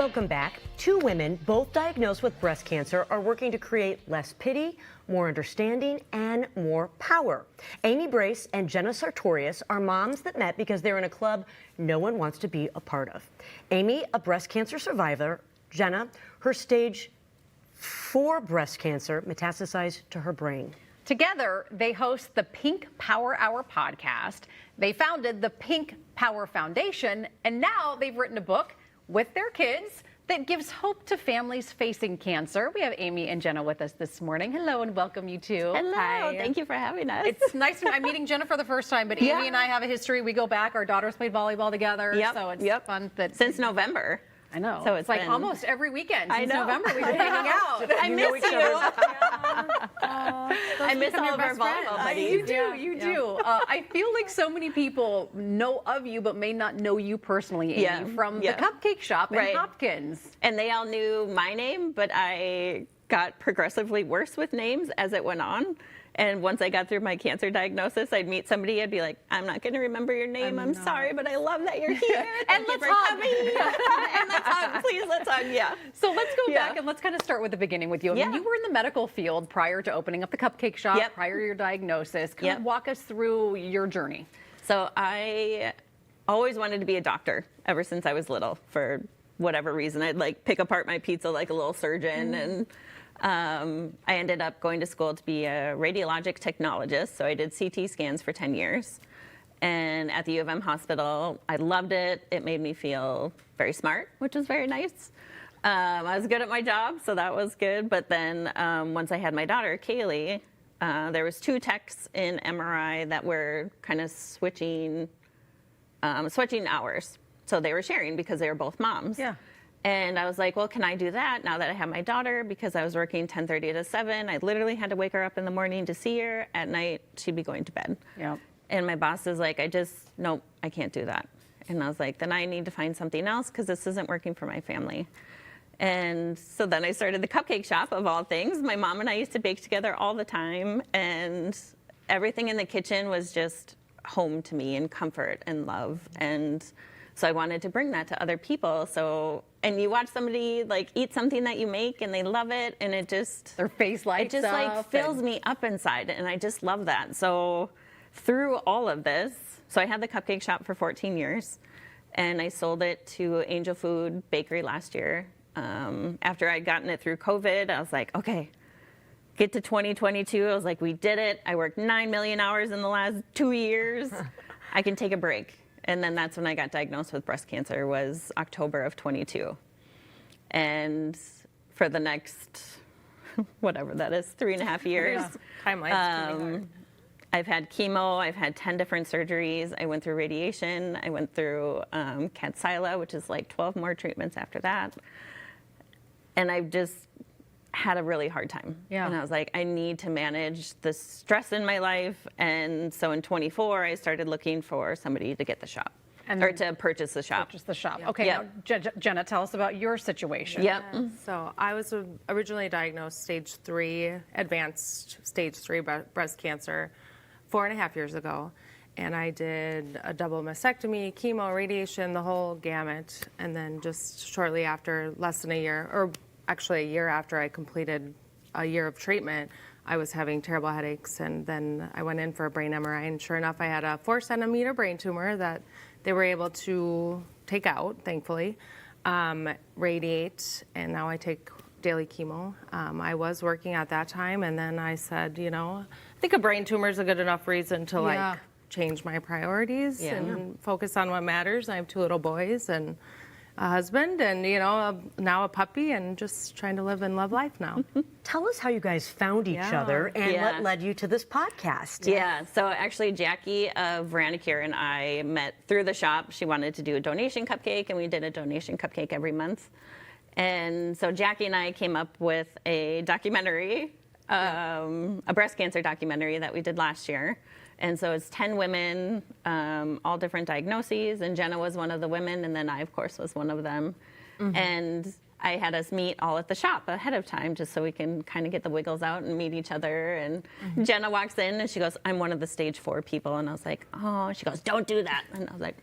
Welcome back. Two women, both diagnosed with breast cancer, are working to create less pity, more understanding, and more power. Amy Brace and Jenna Sartorius are moms that met because they're in a club no one wants to be a part of. Amy, a breast cancer survivor. Jenna, her stage 4 breast cancer metastasized to her brain. Together, they host the Pink Power Hour podcast. They founded the Pink Power Foundation, and now they've written a book with their kids that gives hope to families facing cancer. We have Amy and Jenna with us this morning. Hello and welcome, you two. Hello, Hi. Thank you for having us. It's nice I'm meeting Jenna for the first time, but Amy and I have a history. We go back. Our daughters played volleyball together, so it's fun. Since November. I know. So it's like almost every weekend since know. November we've been hanging out. I miss you. I miss all of our volleyball buddies. You do. I feel like so many people know of you, but may not know you personally, Amy, from the Cupcake Shop in Hopkins. And they all knew my name, but I got progressively worse with names as it went on. And once I got through my cancer diagnosis, I'd meet somebody, I'd be like, I'm not going to remember your name. I'm sorry, but I love that you're here. And let's hug. And let's hug. Please, let's hug. Yeah. So let's go back and let's kind of start with the beginning with you. I mean, you were in the medical field prior to opening up the Cupcake Shop, prior to your diagnosis. Kind of walk us through your journey. So I always wanted to be a doctor ever since I was little for whatever reason. I'd like pick apart my pizza like a little surgeon and I ended up going to school to be a radiologic technologist, so I did CT scans for 10 years. And at the U of M hospital, I loved it. It made me feel very smart, which was very nice. I was good at my job, so that was good. But then once I had my daughter, Kaylee, there was 2 techs in MRI that were kind of switching hours. So they were sharing because they were both moms. Yeah. And I was like, well, can I do that now that I have my daughter? Because I was working 10:30 to 7. I literally had to wake her up in the morning to see her. At night, she'd be going to bed. Yeah. And my boss is like, nope, I can't do that. And I was like, then I need to find something else because this isn't working for my family. And so then I started the Cupcake Shop, of all things. My mom and I used to bake together all the time. And everything in the kitchen was just home to me and comfort and love. And so I wanted to bring that to other people. So, and you watch somebody like eat something that you make and they love it, and it just their face lights up. It just like fills me up inside, and I just love that. So through all of this, so I had the Cupcake Shop for 14 years, and I sold it to Angel Food Bakery last year. After I'd gotten it through COVID, I was like, okay, get to 2022. I was like, we did it. I worked 9 million hours in the last 2 years. I can take a break. And then that's when I got diagnosed with breast cancer, was October of 22. And for the next, whatever that is, 3.5 years. Timeline's I've had chemo, I've had 10 different surgeries. I went through radiation, I went through Kadcyla, which is like 12 more treatments after that. And I've just had a really hard time. Yeah. And I was like, I need to manage the stress in my life. And so in 24, I started looking for somebody to get the shop, or to purchase the shop. Purchase the shop. Okay, now, Jenna, tell us about your situation. Yep. So I was originally diagnosed stage 3, advanced stage 3 breast cancer 4.5 years ago. And I did a double mastectomy, chemo, radiation, the whole gamut. And then just shortly after, less than a year, or actually a year after I completed a year of treatment, I was having terrible headaches, and then I went in for a brain MRI, and sure enough, I had a 4-centimeter brain tumor that they were able to take out, thankfully, radiate, and now I take daily chemo. I was working at that time, and then I said, I think a brain tumor is a good enough reason to like change my priorities and focus on what matters. I have 2 little boys and a husband, and now a puppy, and just trying to live and love life now. Tell us how you guys found each other and what led you to this podcast. Yeah, so actually Jackie of Vernacular and I met through the shop. She wanted to do a donation cupcake, and we did a donation cupcake every month. And so Jackie and I came up with a documentary, a breast cancer documentary that we did last year. And so it's 10 women, all different diagnoses, and Jenna was one of the women, and then I, of course, was one of them. And I had us meet all at the shop ahead of time just so we can kind of get the wiggles out and meet each other. And Jenna walks in, and she goes, I'm one of the stage 4 people. And I was like, oh, she goes, don't do that. And I was like,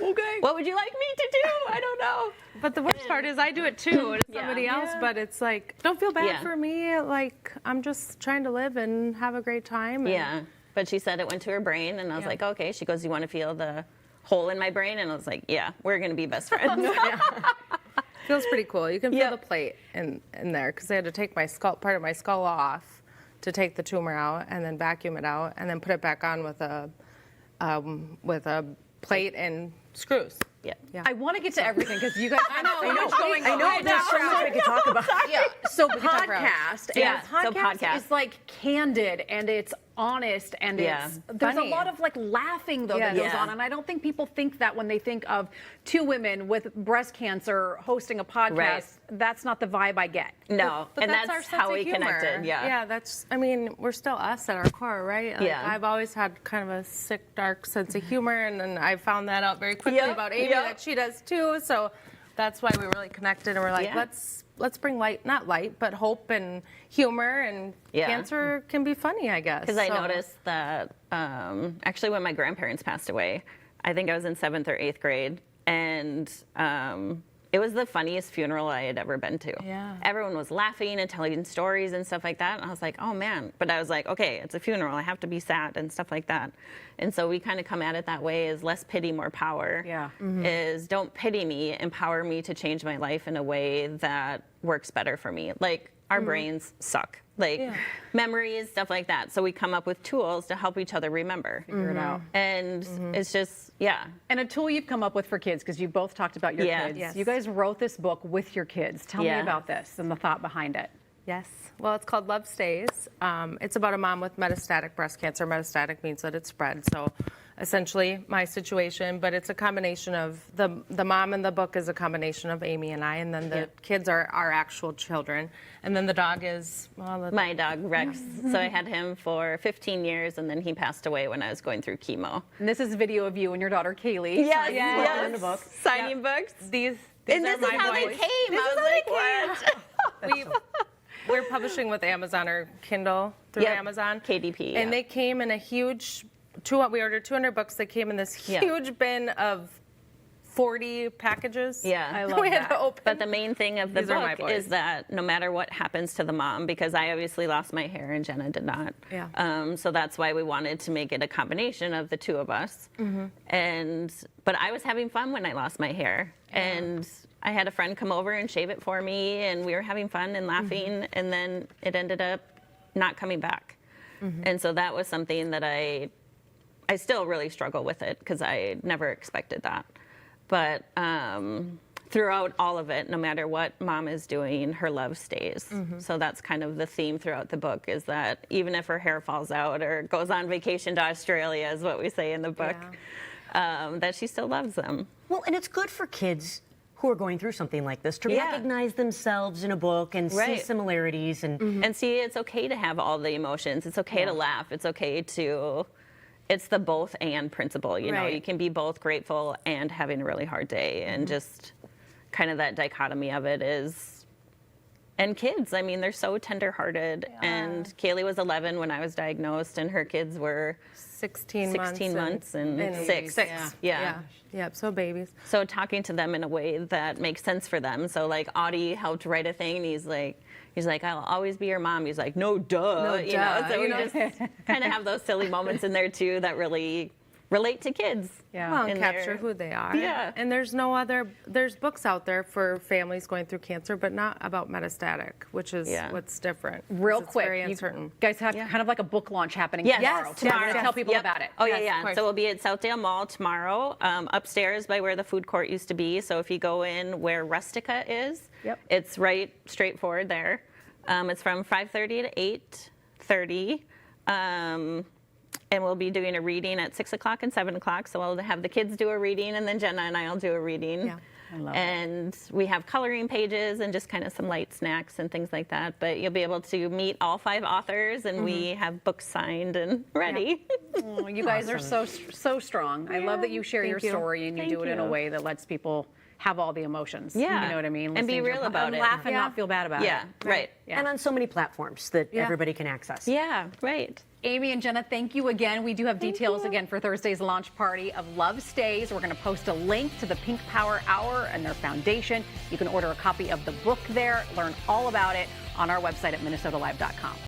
Okay. What would you like me to do? I don't know. But the worst part is I do it too to somebody else, Yeah. but it's like, don't feel bad Yeah. for me. Like, I'm just trying to live and have a great time. And Yeah. But she said it went to her brain, and I was like, okay. She goes, you want to feel the hole in my brain? And I was like, yeah, we're going to be best friends. Feels pretty cool. You can feel Yep. the plate in there because they had to take my skull, part of my skull off to take the tumor out and then vacuum it out and then put it back on with a plate and screws. Yeah. Yeah. I want to get to everything because you guys have so much going I on. know there's so much we could talk about. Yeah. So talk about it. podcast. Yeah, And so podcast. is like candid and it's honest and Yeah. it's there's Funny. a lot of like laughing though that Yes. goes Yeah. on, and I don't think people think that when they think of two women with breast cancer hosting a podcast. Right. That's not the vibe I get. No. But And our that's sense how of we humor. connected. Yeah. Yeah, that's, I mean, we're still us at our core, right? Like, Yeah. I've always had kind of a sick, dark sense of humor, and then I found that out very quickly Yep, about Amy, yep. that she does too. So that's why we really connected, and we're like, Yeah. let's bring light, not light, but hope and humor, and Yeah. cancer can be funny, I guess. Because I So- noticed that actually when my grandparents passed away, I think I was in 7th or 8th grade, and it was the funniest funeral I had ever been to. Yeah. Everyone was laughing and telling stories and stuff like that, and I was like, oh man. But I was like, okay, it's a funeral, I have to be sad and stuff like that. And so we kind of come at it that way, is less pity, more power. Yeah. Is don't pity me, empower me to change my life in a way that works better for me. Like, our brains suck. Like, memories, stuff like that. So we come up with tools to help each other remember. Figure it out. And it's just, yeah. And a tool you've come up with for kids, because you both talked about your Yeah. kids. Yes. You guys wrote this book with your kids. Tell me Yeah. about this and the thought behind it. Yes. Well, it's called Love Stays. It's about a mom with metastatic breast cancer. Metastatic means that it's spread. So essentially my situation, but it's a combination of the mom in the book is a combination of Amy and I, and then the kids are our actual children. And then the dog is, well, My dog, Rex. So I had him for 15 years, and then he passed away when I was going through chemo. And this is a video of you and your daughter Kaylee. Yes, in the book. Signing books. these And are this is my how they boys. came. I was like, what? We're publishing with Amazon or Kindle through Yep. Amazon. KDP, And yeah. they came in a huge, we ordered 200 books. They came in this Yeah. huge bin of 40 packages. Yeah. I love we had that. to open. But the main thing of the These are my book boys. is that no matter what happens to the mom, because I obviously lost my hair and Jenna did not. Yeah. So that's why we wanted to make it a combination of the two of us. But I was having fun when I lost my hair, and I had a friend come over and shave it for me, and we were having fun and laughing, and then it ended up not coming back. And so that was something that I still really struggle with it, because I never expected that. But throughout all of it, no matter what mom is doing, her love stays. So that's kind of the theme throughout the book, is that even if her hair falls out or goes on vacation to Australia, is what we say in the book, that she still loves them. Well, and it's good for kids who are going through something like this to Yeah. recognize themselves in a book and see Right. similarities. And And see, it's okay to have all the emotions. It's okay to laugh. It's okay to, it's the both and principle. You know, Right. you can be both grateful and having a really hard day. And just kind of that dichotomy of it is, and kids, I mean, they're so tenderhearted. And Kaylee was 11 when I was diagnosed, and her kids were 16 months and 6. Yeah. Yep, so babies. So talking to them in a way that makes sense for them. So like Audie helped write a thing, and he's like, I'll always be your mom. He's like, no, duh. No, you duh, know, so you we know? just kind of have those silly moments in there too that really relate to kids. Yeah. Well, and And capture they're- who they are. Yeah. And there's books out there for families going through cancer, but not about metastatic, which is Yeah. what's different. Real 'cause it's quick, very you uncertain. guys have kind of like a book launch happening Yes. tomorrow. Yes, So you're tomorrow. gonna tell people Yep. about it. Oh, Yes, of yeah. course. So we'll be at Southdale Mall tomorrow, upstairs by where the food court used to be. So if you go in where Rustica is, Yep. it's right straightforward there. It's from 5:30 to 8:30. And we'll be doing a reading at 6 o'clock and 7 o'clock. So we'll have the kids do a reading, and then Jenna and I will do a reading. Yeah. I love And we have coloring pages and just kind of some light snacks and things like that. But you'll be able to meet all 5 authors, and we have books signed and ready. Oh, you guys are so strong. I love that you share your Thank you. story and you Thank do it in a you. way that lets people have all the emotions. Yeah. You know what I mean? And be Listening to real your- about and it. laugh and Yeah. not feel bad about Yeah, it. right. Yeah. and on so many platforms that Yeah. everybody can access. Yeah, right. Amy and Jenna, thank you again. We do have details again for Thursday's launch party of Love Stays. We're going to post a link to the Pink Power Hour and their foundation. You can order a copy of the book there, learn all about it on our website at minnesotalive.com.